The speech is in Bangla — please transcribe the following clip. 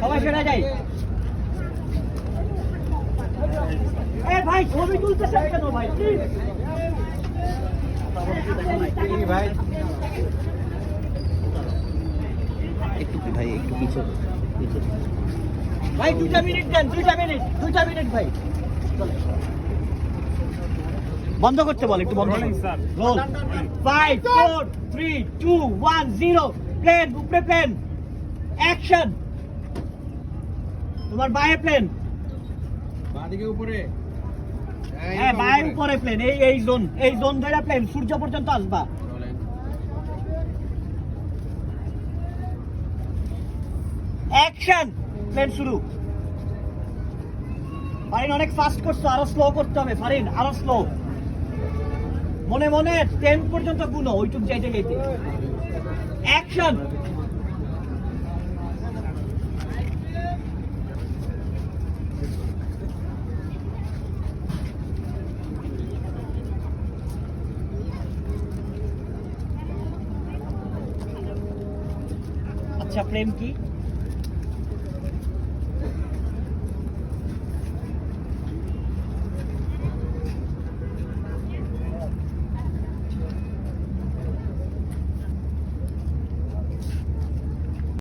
সবাই সেটা যাই। ভাই ছবি তুলতেছেন কেন ভাই? ভাই একটু ভাই একটু পিছু ভাই 2 মিনিট দেন, 2 মিনিট ভাই। বন্ধ করতে বল, একটু বন্ধ করুন স্যার। রোল 5 4 3 2 1 0 প্লেন উপরে প্লেন অ্যাকশন। তোমার বায়ে প্লেন, বাঁদিকে উপরে। হ্যাঁ বায়ে উপরে প্লেন। এই জোন ধরে প্লেন সূর্য পর্যন্ত আসবা। অ্যাকশন, প্লেন শুরু। ফারিন অনেক ফাস্ট করছো, আরো স্লো করতে হবে ফারিন, আরো স্লো। মনে মনে 10 পর্যন্ত গুনো, ওইটুক যাইতে যাইতে। অ্যাকশন। আচ্ছা প্রেম কি?